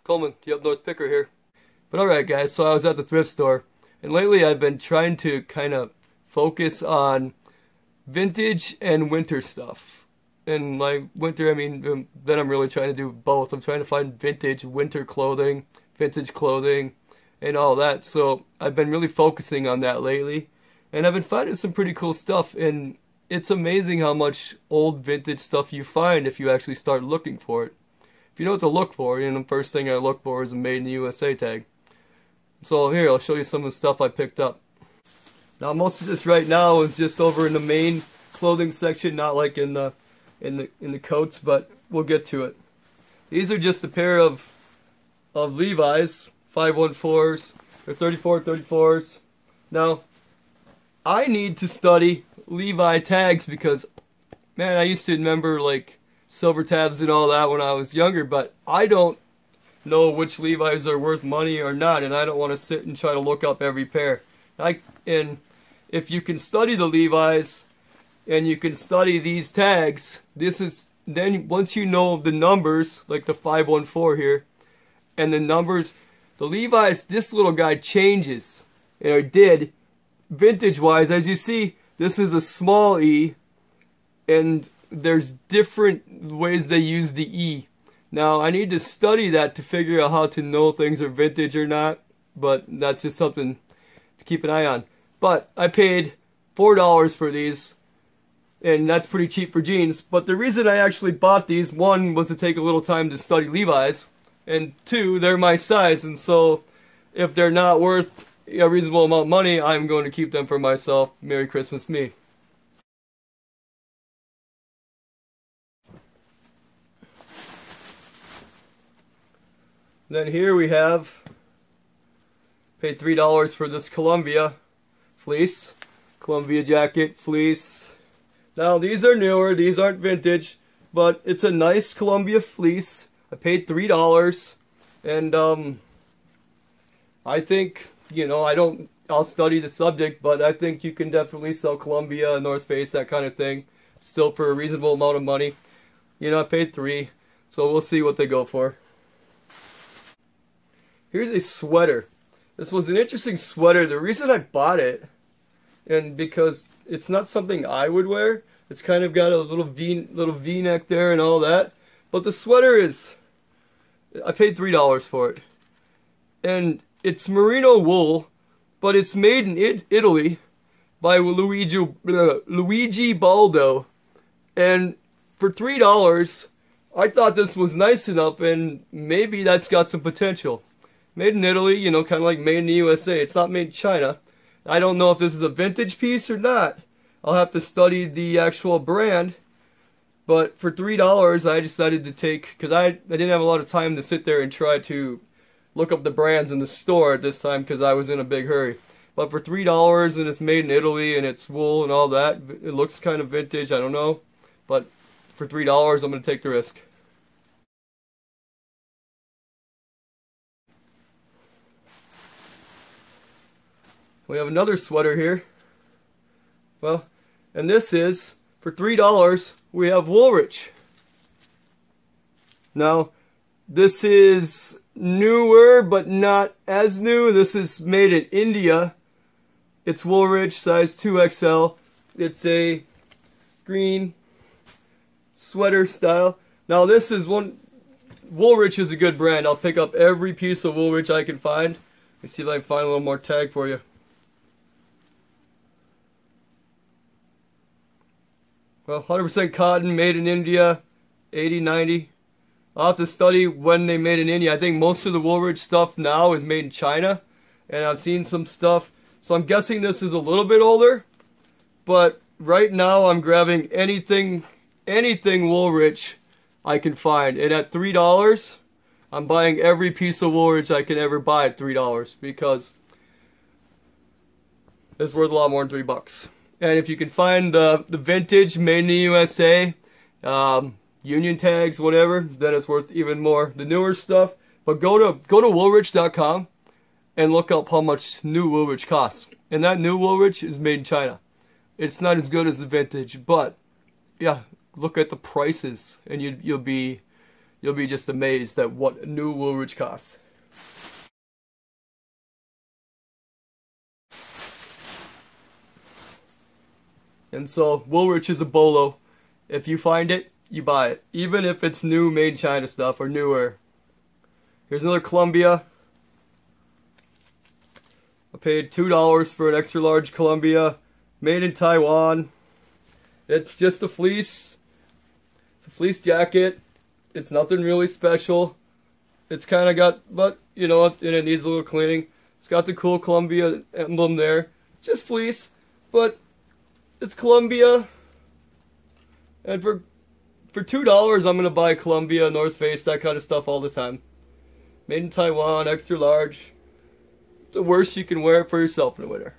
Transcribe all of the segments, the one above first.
Coleman, the Up North Picker here. But alright guys, so I was at the thrift store, and lately I've been trying to kind of focus on vintage and winter stuff. And by winter, I mean, then I'm really trying to do both. I'm trying to find vintage winter clothing, vintage clothing, and all that. So I've been really focusing on that lately. And I've been finding some pretty cool stuff. And it's amazing how much old vintage stuff you find if you actually start looking for it. If you know what to look for, the first thing I look for is a Made in the USA tag. So here, I'll show you some of the stuff I picked up. Now most of this right now is just over in the main clothing section, not like in the coats, but we'll get to it. These are just a pair of Levi's 514s or 3434s. Now I need to study Levi tags because, man, I used to remember like silver tabs and all that when I was younger, but I don't know which Levi's are worth money or not, and I don't want to sit and try to look up every pair. And if you can study the Levi's and you can study these tags, then once you know the numbers, like the 514 here, and the numbers, the Levi's, this little guy changes, or did, vintage wise. As you see, this is a small E, and there's different ways they use the E. Now I need to study that to figure out how to know things are vintage or not, but that's just something to keep an eye on. But I paid $4 for these, and that's pretty cheap for jeans. But the reason I actually bought these, one, was to take a little time to study Levi's, and two, they're my size, and so if they're not worth a reasonable amount of money, I'm going to keep them for myself. Merry Christmas me. Then here we have, paid $3 for this Columbia fleece, Columbia jacket, fleece. Now these are newer, these aren't vintage, but it's a nice Columbia fleece. I paid $3, and I think, I'll study the subject, but I think you can definitely sell Columbia, North Face, that kind of thing, still for a reasonable amount of money. I paid $3, so we'll see what they go for. Here's a sweater. This was an interesting sweater. The reason I bought it, and because it's not something I would wear, it's kind of got a little V-neck there and all that, but the sweater is, I paid $3 for it. And it's merino wool, but it's made in Italy by Luigi Baldo. And for $3, I thought this was nice enough, and maybe that's got some potential. Made in Italy, kind of like made in the USA. It's not made in China. I don't know if this is a vintage piece or not. I'll have to study the actual brand. But for $3, I decided to take, because I didn't have a lot of time to sit there and try to look up the brands in the store at this time because I was in a big hurry. But for $3, and it's made in Italy, and it's wool and all that, it looks kind of vintage, I don't know. But for $3, I'm going to take the risk. We have another sweater here. Well, and this is, for $3, we have Woolrich. Now, this is newer, but not as new. This is made in India. It's Woolrich, size 2XL. It's a green sweater style. Now, this is one, Woolrich is a good brand. I'll pick up every piece of Woolrich I can find. Let me see if I can find a little more tag for you. Well, 100% cotton, made in India, 80, 90. I'll have to study when they made in India. I think most of the Woolrich stuff now is made in China, and I've seen some stuff. So I'm guessing this is a little bit older, but right now I'm grabbing anything Woolrich I can find. And at $3, I'm buying every piece of Woolrich I can ever buy at $3 because it's worth a lot more than $3. And if you can find the vintage made in the USA, union tags, whatever, then it's worth even more. The newer stuff, but go to Woolrich.com and look up how much new Woolrich costs. And that new Woolrich is made in China. It's not as good as the vintage, but yeah, look at the prices, and you'll be you'll be just amazed at what new Woolrich costs. And so Woolrich is a bolo. If you find it, you buy it, even if it's new made in China stuff or newer. Here's another Columbia. I paid $2 for an extra large Columbia, made in Taiwan. It's just a fleece. It's a fleece jacket. It's nothing really special. It's kind of got, but you know, and it needs a little cleaning. It's got the cool Columbia emblem there. It's just fleece, but it's Columbia. And for $2, I'm gonna buy Columbia, North Face, that kind of stuff all the time. Made in Taiwan, extra large. The worst you can wear it for yourself in the winter.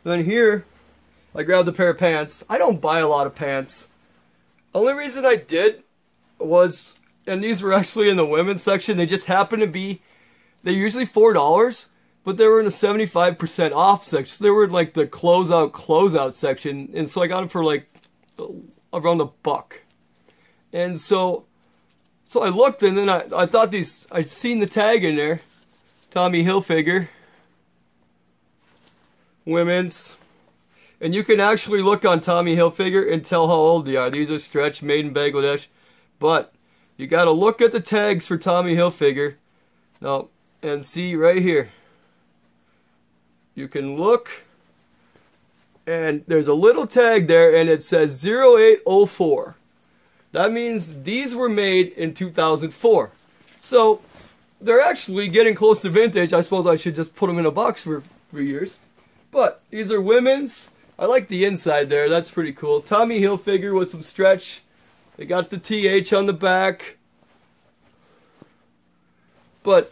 Then here, I grabbed a pair of pants. I don't buy a lot of pants. Only reason I did was, and these were actually in the women's section, they just happened to be, they're usually $4, but they were in a 75% off section. So they were in like the closeout section, and so I got them for like around $1. And so I looked, and then I thought these, I'd seen the tag in there, Tommy Hilfiger, women's, and you can actually look on Tommy Hilfiger and tell how old they are. These are stretched, made in Bangladesh, but you got to look at the tags for Tommy Hilfiger now and see right here. You can look, and there's a little tag there, and it says 0804. That means these were made in 2004. So they're actually getting close to vintage. I suppose I should just put them in a box for 3 years. But these are women's. I like the inside there. That's pretty cool. Tommy Hilfiger with some stretch. They got the TH on the back. But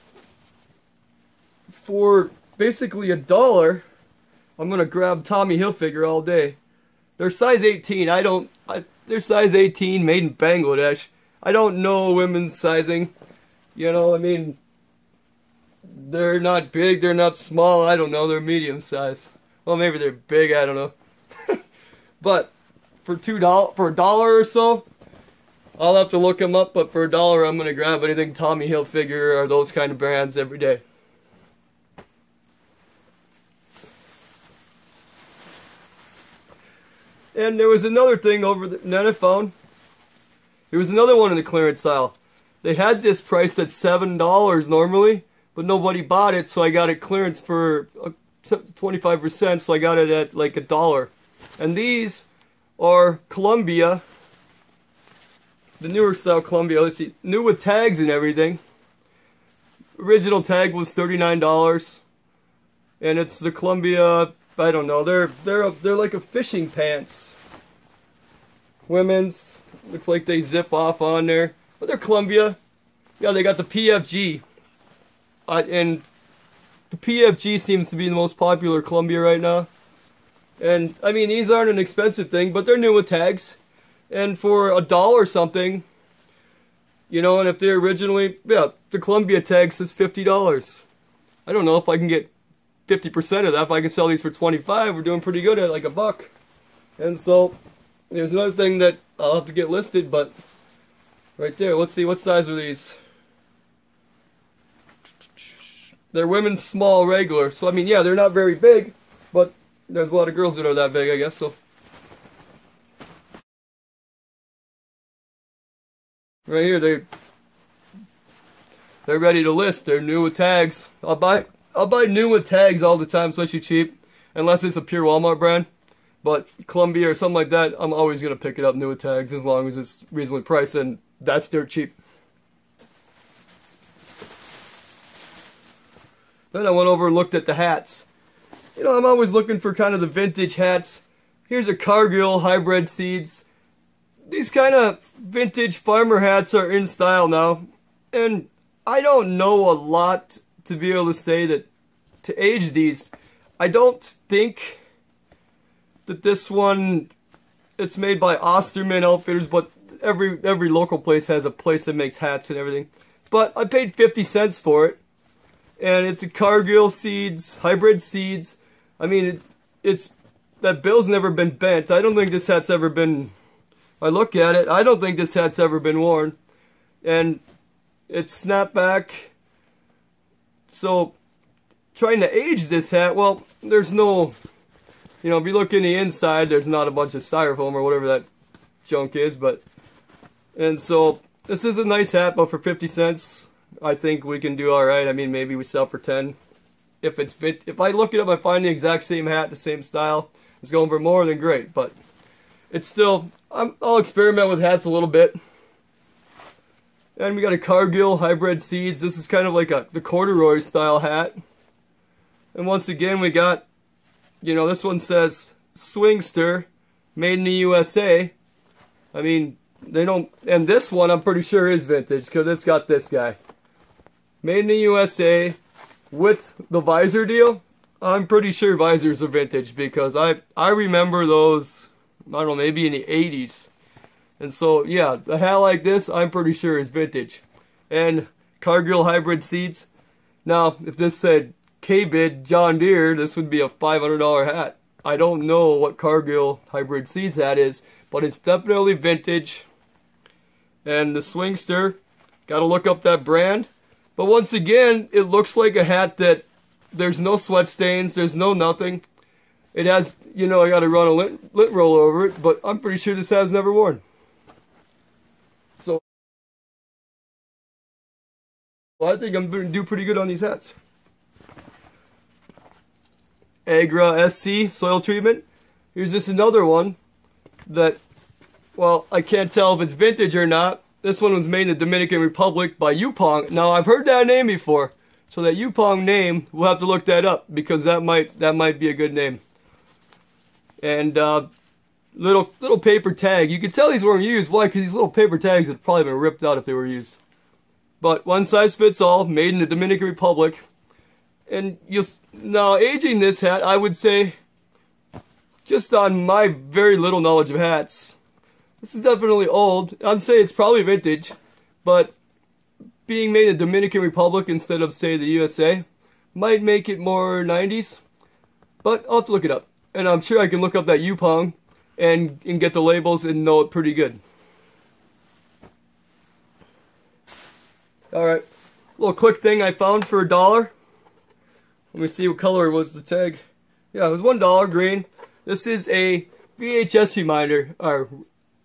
for basically $1, I'm going to grab Tommy Hilfiger all day. They're size 18. They're size 18, made in Bangladesh. I don't know women's sizing. You know, I mean, they're not big, they're not small, I don't know, they're medium size. Well, maybe they're big, I don't know. But for $2, for $1 or so, I'll have to look them up, but for $1, I'm going to grab anything Tommy Hilfiger or those kind of brands every day. And there was another thing over that I found. There was another one in the clearance aisle. They had this priced at $7 normally, but nobody bought it, so I got it clearance for 25%, so I got it at like $1. And these are Columbia, the newer style Columbia. Let's see, new with tags and everything. Original tag was $39, and it's the Columbia. I don't know. They're like a fishing pants. Women's. Looks like they zip off on there, but they're Columbia. Yeah, they got the PFG, and the PFG seems to be the most popular Columbia right now. And I mean, these aren't an expensive thing, but they're new with tags, and for $1 something, you know. And if they're originally, yeah, the Columbia tag says $50. I don't know if I can get 50% of that. If I can sell these for $25, we're doing pretty good at like $1. And so there's another thing that I'll have to get listed, but right there, let's see, what size are these? They're women's small regular. So I mean, yeah, they're not very big, but there's a lot of girls that are that big, I guess. So right here, they're ready to list. They're new with tags. I'll buy new with tags all the time, especially cheap, unless it's a pure Walmart brand. But Columbia or something like that, I'm always going to pick it up new with tags as long as it's reasonably priced, and that's dirt cheap. Then I went over and looked at the hats. You know, I'm always looking for kind of the vintage hats. Here's a Cargill hybrid seeds. These kind of vintage farmer hats are in style now. And I don't know a lot to be able to say that to age these. I don't think that this one, it's made by Osterman Outfitters, but every local place has a place that makes hats and everything. But I paid 50 cents for it, and it's a Cargill seeds, hybrid seeds. I mean, it's that bill's never been bent. I don't think this hat's ever been, I look at it, I don't think this hat's ever been worn. And it's snapped back. So trying to age this hat, well, there's no, you know, if you look in the inside, there's not a bunch of styrofoam or whatever that junk is, but, and so this is a nice hat, but for 50 cents, I think we can do alright. I mean, maybe we sell for 10. If I look it up, I find the exact same hat, the same style, it's going for more than great, but it's still, I'll experiment with hats a little bit. And we got a Cargill hybrid seeds. This is kind of like the corduroy style hat. And once again, we got, you know, this one says Swingster, made in the USA. I mean, they don't, and this one I'm pretty sure is vintage because it's got this guy. Made in the USA with the visor deal. I'm pretty sure visors are vintage because I remember those, I don't know, maybe in the 80s. And so, yeah, a hat like this, I'm pretty sure is vintage. And Cargill hybrid seats. Now, if this said K-Bid John Deere, this would be a $500 hat. I don't know what Cargill hybrid seeds hat is, but it's definitely vintage. And the Swingster, gotta look up that brand. But once again, it looks like a hat that there's no sweat stains, there's no nothing. It has, you know, I gotta run a lint roll over it, but I'm pretty sure this hat's never worn. So, well, I think I'm going to do pretty good on these hats. Agra SC soil treatment. Here's just another one that, well, I can't tell if it's vintage or not. This one was made in the Dominican Republic by Yupong. Now, I've heard that name before. So that Yupong name, we'll have to look that up because that might be a good name. And little paper tag. You can tell these weren't used. Why? Because these little paper tags had probably been ripped out if they were used. But one size fits all, made in the Dominican Republic. And now aging this hat, I would say, just on my very little knowledge of hats, this is definitely old. I'd say it's probably vintage, but being made in the Dominican Republic instead of, say, the USA might make it more 90s. But I'll have to look it up. And I'm sure I can look up that Yupong and get the labels and know it pretty good. Alright, little quick thing I found for $1. Let me see what color was the tag. Yeah, it was $1, green. This is a VHS reminder, or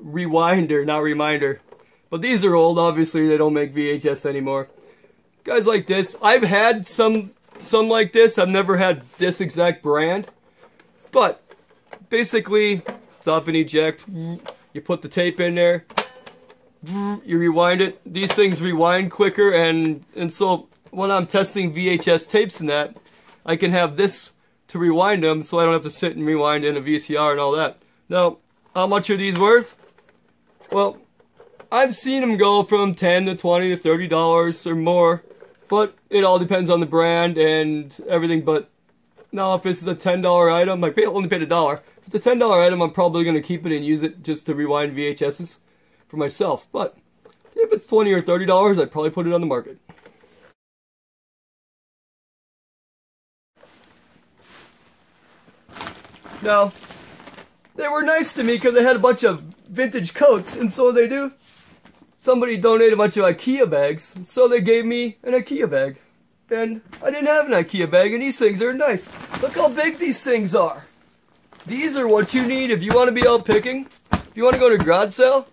rewinder, not reminder. But these are old, obviously they don't make VHS anymore. Guys like this, I've had some like this, I've never had this exact brand. But, basically, stop and eject, you put the tape in there, you rewind it. These things rewind quicker, and so when I'm testing VHS tapes and that, I can have this to rewind them so I don't have to sit and rewind in a VCR and all that. Now, how much are these worth? Well, I've seen them go from $10 to $20 to $30 or more, but it all depends on the brand and everything. But now if this is a $10 item, I only paid $1. If it's a $10 item, I'm probably going to keep it and use it just to rewind VHSs for myself. But if it's $20 or $30, I'd probably put it on the market. Now, they were nice to me because they had a bunch of vintage coats, and so they do. Somebody donated a bunch of Ikea bags, so they gave me an Ikea bag. And I didn't have an Ikea bag, and these things are nice. Look how big these things are. These are what you need if you want to be out picking. If you want to go to a garage sale,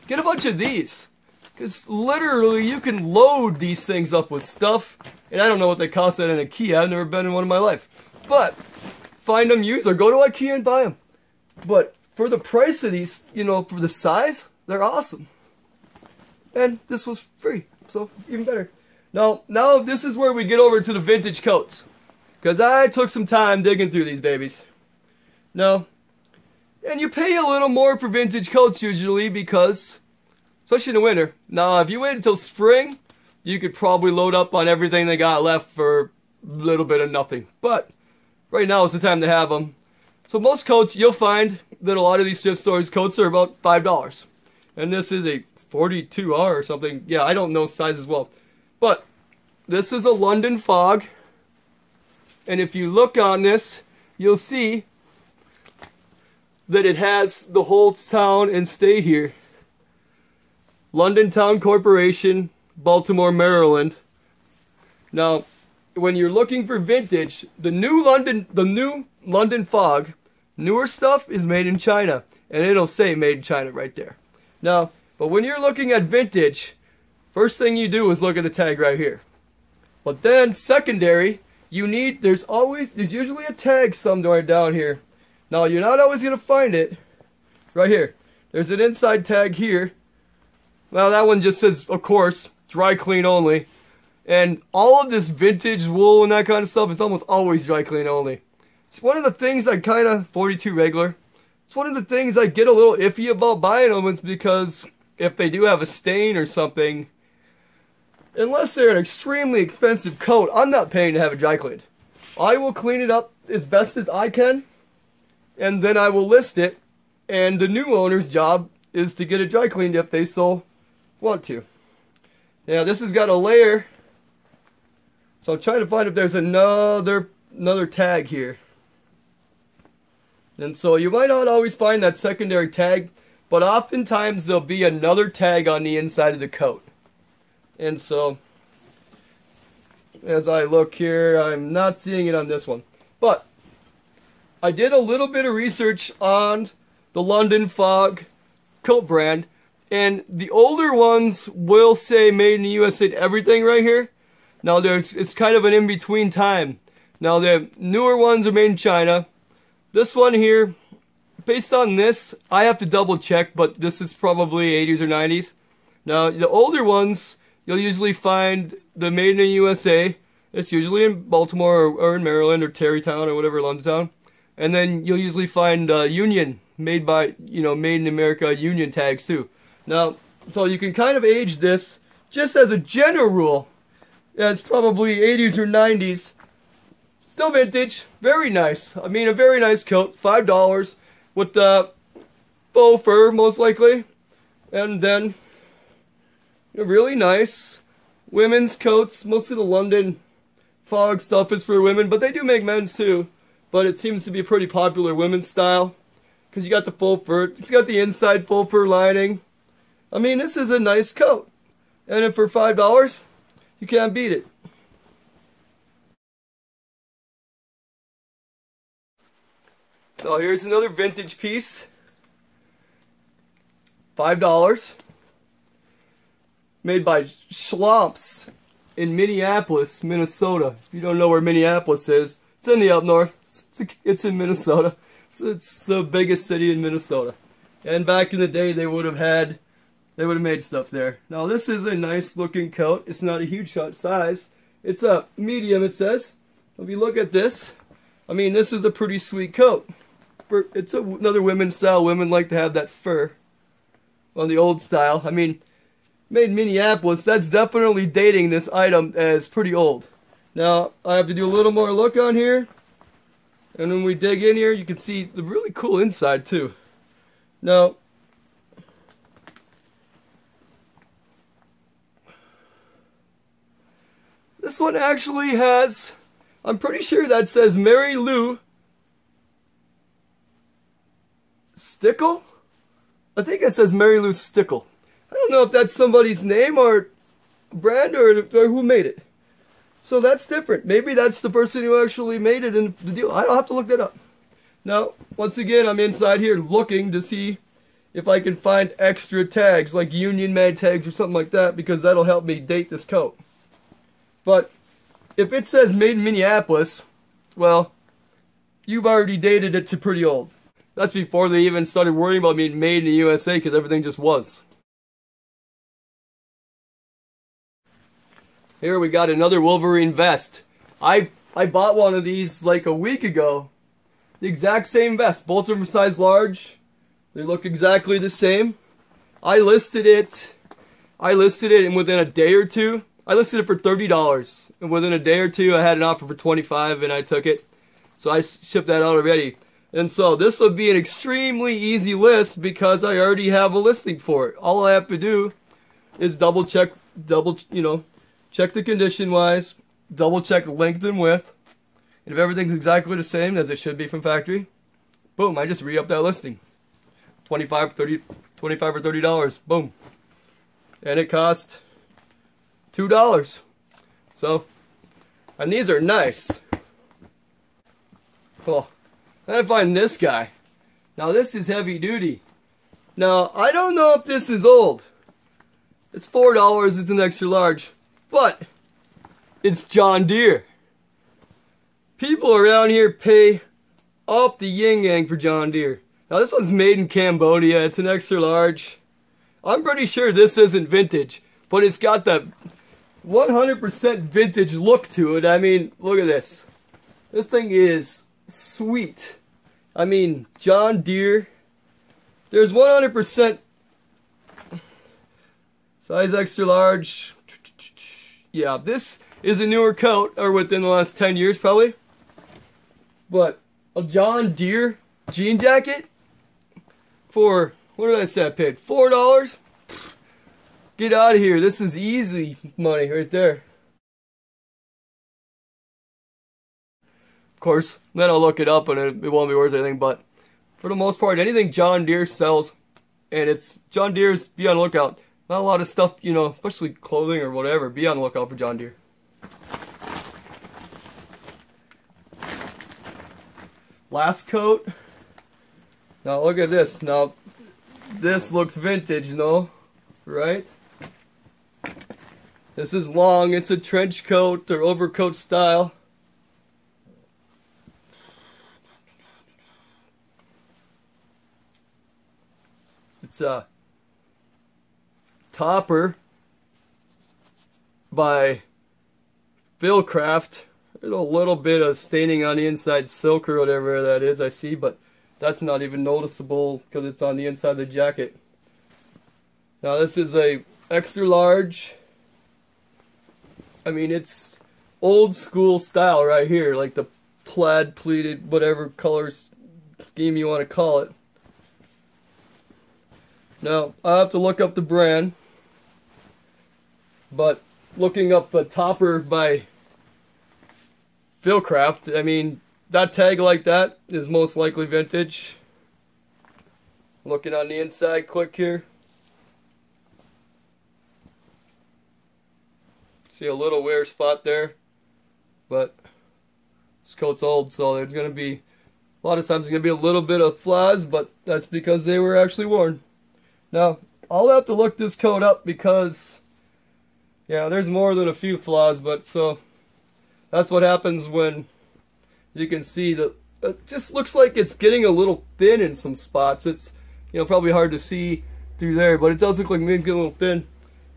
get a bunch of these. Because literally you can load these things up with stuff. And I don't know what they cost at an Ikea. I've never been in one in my life. But find them used or go to Ikea and buy them. But for the price of these, you know, for the size, they're awesome. And this was free, so even better. Now this is where we get over to the vintage coats. Because I took some time digging through these babies. Now, and you pay a little more for vintage coats usually because, especially in the winter. Now, if you wait until spring, you could probably load up on everything they got left for a little bit of nothing. But right now is the time to have them. So most coats, you'll find that a lot of these thrift stores coats are about $5. And this is a 42R or something. Yeah, I don't know size as well. But this is a London Fog. And if you look on this, you'll see that it has the whole town and stay here. London Town Corporation, Baltimore, Maryland. Now, when you're looking for vintage, the new London Fog, newer stuff is made in China, and it'll say made in China right there. Now, but when you're looking at vintage, first thing you do is look at the tag right here. But then secondary, there's usually a tag somewhere down here. Now, you're not always going to find it right here. There's an inside tag here. Well, that one just says, of course, dry clean only. And all of this vintage wool and that kind of stuff is almost always dry clean only. It's one of the things I kind of, 42 regular, it's one of the things I get a little iffy about buying them, is because if they do have a stain or something, unless they're an extremely expensive coat, I'm not paying to have it dry cleaned. I will clean it up as best as I can, and then I will list it, and the new owner's job is to get it dry cleaned if they so want to. Now, this has got a layer, so I'm trying to find if there's another tag here. And so you might not always find that secondary tag, but oftentimes there'll be another tag on the inside of the coat. And so, as I look here, I'm not seeing it on this one. But I did a little bit of research on the London Fog coat brand, and the older ones will say made in the USA everything right here. Now it's kind of an in-between time. Now the newer ones are made in China. This one here, based on this, I have to double check, but this is probably 80s or 90s. Now the older ones, you'll usually find the made in the USA. It's usually in Baltimore or in Maryland or Terrytown or whatever, London Town. And then you'll usually find Union, made in America Union tags too. Now, so you can kind of age this, just as a general rule. Yeah, it's probably 80s or 90s. Still vintage, very nice. I mean, a very nice coat, $5 with the faux fur most likely. And then really nice women's coats. Most of the London Fog stuff is for women, but they do make men's too. But it seems to be a pretty popular women's style, because you got the faux fur. It's got the inside faux fur lining. I mean, this is a nice coat. And if for $5, you can't beat it. So here's another vintage piece. $5. Made by Schlamps in Minneapolis, Minnesota. If you don't know where Minneapolis is, it's in the up north. It's in Minnesota. It's the biggest city in Minnesota. And back in the day, they would have made stuff there. Now this is a nice looking coat. It's not a huge size. It's a medium, it says. If you look at this, I mean, this is a pretty sweet coat. It's another women's style. Women like to have that fur on the old style. I mean, made in Minneapolis, that's definitely dating this item as pretty old. Now, I have to do a little more look on here. And when we dig in here, you can see the really cool inside too. Now, this one actually has, I'm pretty sure that says Mary Lou Stickle? I think it says Mary Lou Stickle. I don't know if that's somebody's name or brand or who made it. So that's different. Maybe that's the person who actually made it in the deal. I'll have to look that up. Now, once again, I'm inside here looking to see if I can find extra tags, like Union Made tags or something like that, because that'll help me date this coat. But if it says made in Minneapolis, well, you've already dated it to pretty old. That's before they even started worrying about being made in the USA, because everything just was. Here we got another Wolverine vest. I bought one of these like a week ago. The exact same vest. Both of them size large. They look exactly the same. I listed it and within a day or two, I listed it for $30. And within a day or two, I had an offer for $25 and I took it. So I shipped that out already. And so this will be an extremely easy list because I already have a listing for it. All I have to do is check the condition wise, double check length and width. And if everything's exactly the same as it should be from factory, Boom, I just re-upped that listing. $25 or $30. Boom. And it cost $2. So, and these are nice. Cool. Then I find this guy. Now this is heavy duty. Now, I don't know if this is old. It's $4, it's an extra large. But, it's John Deere. People around here pay up the yin-yang for John Deere. Now this one's made in Cambodia, it's an extra large. I'm pretty sure this isn't vintage, but it's got that 100% vintage look to it. I mean, look at this. This thing is sweet. I mean, John Deere. There's 100% size extra large. Yeah, this is a newer coat, or within the last 10 years probably. But a John Deere jean jacket for, what did I say I paid? $4? Get out of here. This is easy money right there. Of course, then I'll look it up and it won't be worth anything, but for the most part, anything John Deere sells, and it's John Deere's, be on the lookout. Not a lot of stuff, you know, especially clothing or whatever. Be on the lookout for John Deere. Last coat. Now look at this. Now this looks vintage, no? Right? This is long. It's a trench coat or overcoat style. It's a topper by Philcraft. There's a little bit of staining on the inside, silk or whatever that is, I see, but that's not even noticeable because it's on the inside of the jacket. Now this is a extra large. I mean, it's old school style right here, like the plaid pleated, whatever color scheme you want to call it. Now, I'll have to look up the brand, but looking up a topper by Philcraft, I mean, that tag like that is most likely vintage. Looking on the inside quick here. See a little wear spot there, but this coat's old, so there's going to be, a lot of times there's going to be a little bit of flaws, but that's because they were actually worn. Now, I'll have to look this coat up because, yeah, there's more than a few flaws, but so that's what happens when you can see that it just looks like it's getting a little thin in some spots. It's, you know, probably hard to see through there, but it does look like maybe a little thin.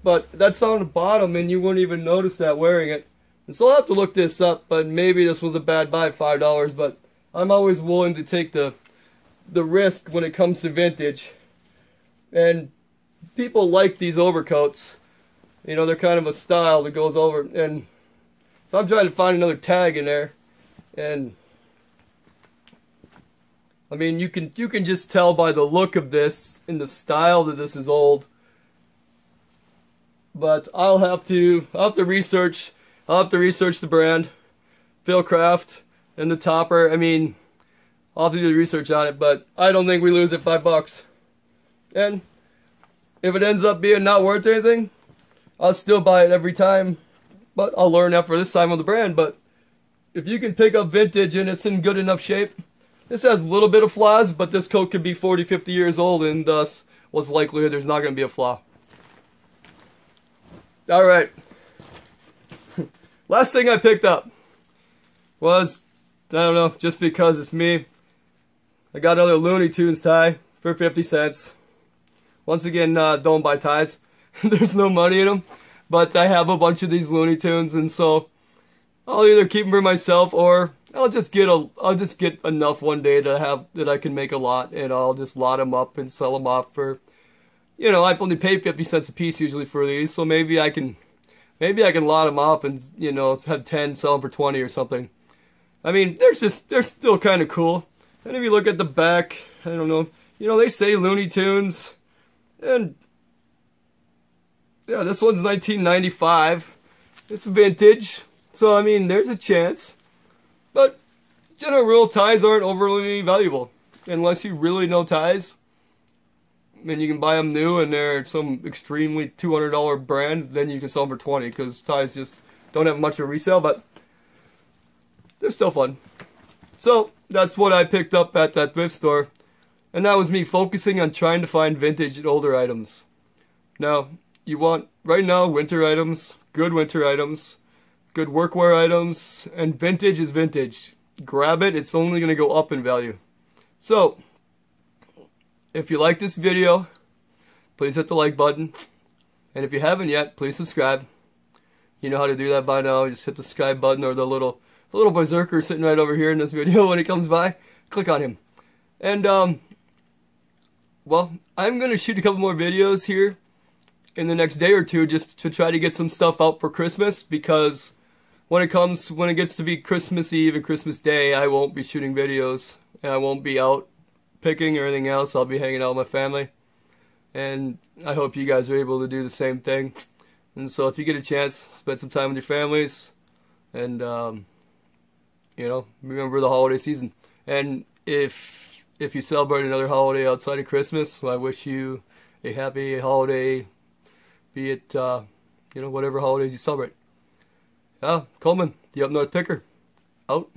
But that's on the bottom and you wouldn't even notice that wearing it. And so I'll have to look this up, but maybe this was a bad buy at $5, but I'm always willing to take the risk when it comes to vintage. And people like these overcoats. You know, they're kind of a style that goes over, and so I'm trying to find another tag in there. And I mean, you can just tell by the look of this and the style that this is old. But I'll have to research the brand, Philcraft, and the topper. I mean, I'll have to do the research on it, but I don't think we lose at $5. And if it ends up being not worth anything, I'll still buy it every time. But I'll learn after this time on the brand. But if you can pick up vintage and it's in good enough shape, this has a little bit of flaws, but this coat could be 40, 50 years old, and thus, what's the likelihood there's not going to be a flaw? Alright. Last thing I picked up was, I don't know, just because it's me, I got another Looney Tunes tie for 50 cents. Once again, don't buy ties. There's no money in them. But I have a bunch of these Looney Tunes, and so I'll either keep them for myself or I'll just get enough one day to have that I can make a lot, and I'll just lot them up and sell them off for, you know, I only pay 50 cents a piece usually for these, so maybe I can lot them up and, you know, have 10, sell them for 20 or something. I mean, they're still kind of cool. And if you look at the back, I don't know, you know, they say Looney Tunes. And yeah, this one's 1995. It's vintage, so I mean, there's a chance. But general rule, ties aren't overly valuable. unless you really know ties. And you can buy them new and they're some extremely $200 brand, then you can sell them for $20 because ties just don't have much of a resale, but they're still fun. So that's what I picked up at that thrift store, and that was me focusing on trying to find vintage and older items. Now, you want, right now, winter items, good workwear items, and vintage is vintage. Grab it, it's only going to go up in value. So, if you like this video, please hit the like button. And if you haven't yet, please subscribe. You know how to do that by now. Just hit the subscribe button or the little berserker sitting right over here in this video when he comes by. Click on him. And, well, I'm going to shoot a couple more videos here in the next day or two just to try to get some stuff out for Christmas, because when it gets to be Christmas Eve and Christmas Day, I won't be shooting videos and I won't be out picking or anything else. I'll be hanging out with my family, and I hope you guys are able to do the same thing. And so if you get a chance, spend some time with your families, and you know, remember the holiday season. And if you celebrate another holiday outside of Christmas, well, I wish you a happy holiday, be it you know, whatever holidays you celebrate. Coleman, the Up North Picker, out.